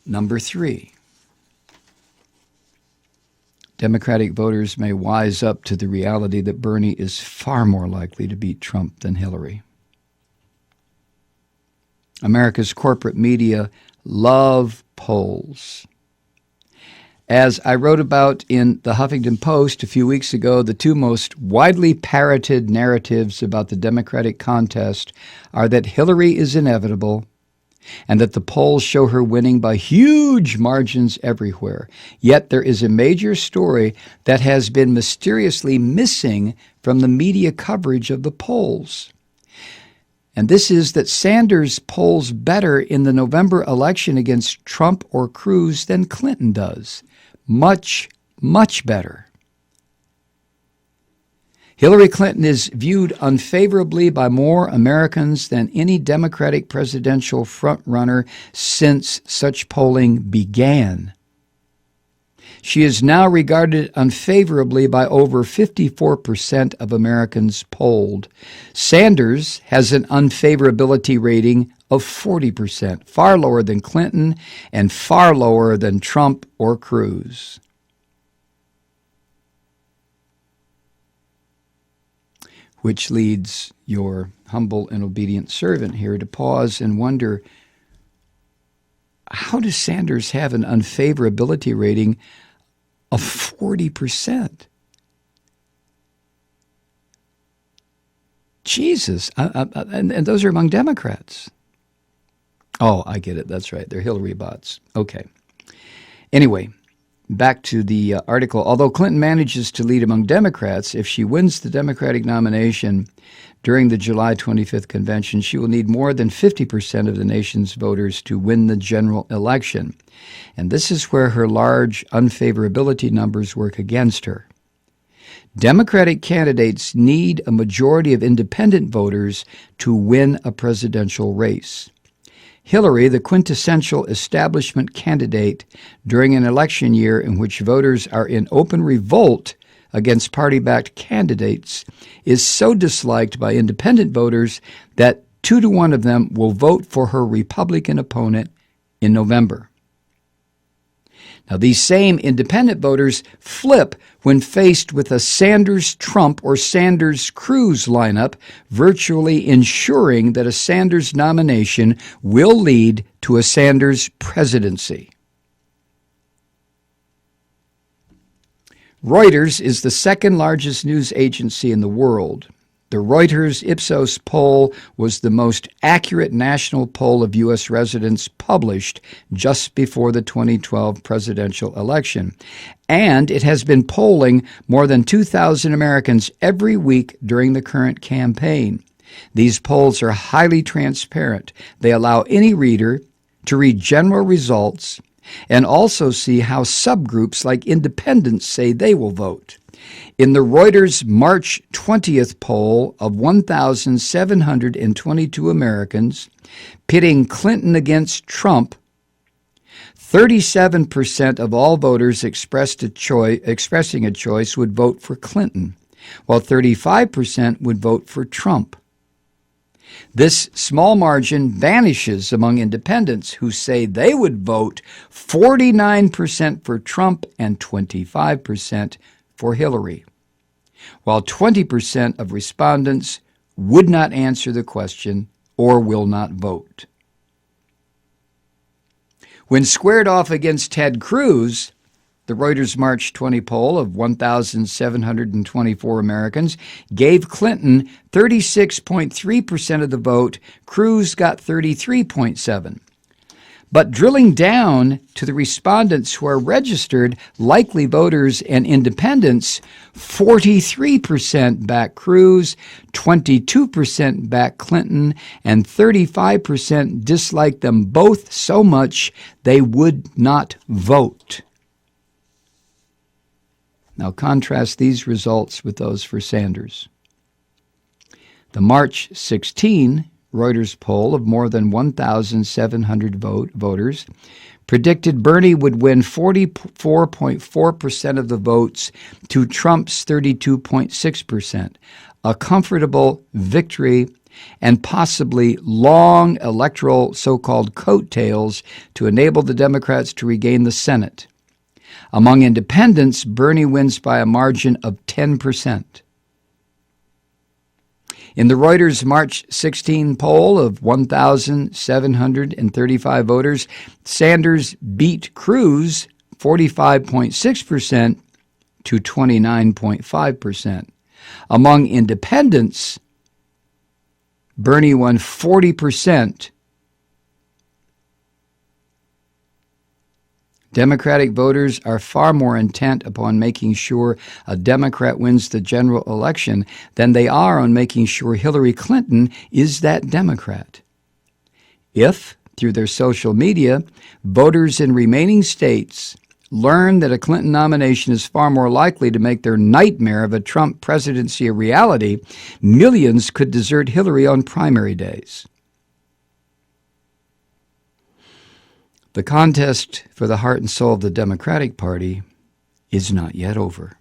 Number 3. Democratic voters may wise up to the reality that Bernie is far more likely to beat Trump than Hillary. America's corporate media love polls. As I wrote about in the Huffington Post a few weeks ago, the two most widely parroted narratives about the Democratic contest are that Hillary is inevitable and that the polls show her winning by huge margins everywhere. Yet there is a major story that has been mysteriously missing from the media coverage of the polls. And this is that Sanders polls better in the November election against Trump or Cruz than Clinton does. Much, much better. Hillary Clinton is viewed unfavorably by more Americans than any Democratic presidential frontrunner since such polling began. She is now regarded unfavorably by over 54% of Americans polled. Sanders has an unfavorability rating of 40%, far lower than Clinton and far lower than Trump or Cruz. Which leads your humble and obedient servant here to pause and wonder, how does Sanders have an unfavorability rating of 40%? Jesus, and those are among Democrats. Oh, I get it. That's right. They're Hillary bots. Okay. Anyway, back to the article. Although Clinton manages to lead among Democrats, if she wins the Democratic nomination during the July 25th convention, she will need more than 50% of the nation's voters to win the general election. And this is where her large unfavorability numbers work against her. Democratic candidates need a majority of independent voters to win a presidential race. Hillary, the quintessential establishment candidate during an election year in which voters are in open revolt against party-backed candidates, is so disliked by independent voters that 2-to-1 of them will vote for her Republican opponent in November. Now, these same independent voters flip when faced with a Sanders-Trump or Sanders-Cruz lineup, virtually ensuring that a Sanders nomination will lead to a Sanders presidency. Reuters is the second largest news agency in the world. The Reuters Ipsos poll was the most accurate national poll of U.S. residents published just before the 2012 presidential election. And it has been polling more than 2,000 Americans every week during the current campaign. These polls are highly transparent. They allow any reader to read general results and also see how subgroups like independents say they will vote. In the Reuters March 20th poll of 1,722 Americans, pitting Clinton against Trump, 37% of all voters expressing a choice would vote for Clinton, while 35% would vote for Trump. This small margin vanishes among independents who say they would vote 49% for Trump and 25% for Hillary, while 20% of respondents would not answer the question or will not vote. When squared off against Ted Cruz, the Reuters March 20 poll of 1,724 Americans gave Clinton 36.3% of the vote. Cruz got 33.7%. But drilling down to the respondents who are registered likely voters and independents, 43% back Cruz, 22% back Clinton, and 35% dislike them both so much they would not vote. Now contrast these results with those for Sanders. The March 16 Reuters poll of more than 1,700 voters predicted Bernie would win 44.4% of the votes to Trump's 32.6%, a comfortable victory and possibly long electoral so-called coattails to enable the Democrats to regain the Senate. Among independents, Bernie wins by a margin of 10%. In the Reuters March 16 poll of 1,735 voters, Sanders beat Cruz 45.6% to 29.5%. Among independents, Bernie won 40%. Democratic voters are far more intent upon making sure a Democrat wins the general election than they are on making sure Hillary Clinton is that Democrat. If, through their social media, voters in remaining states learn that a Clinton nomination is far more likely to make their nightmare of a Trump presidency a reality, millions could desert Hillary on primary days. The contest for the heart and soul of the Democratic Party is not yet over.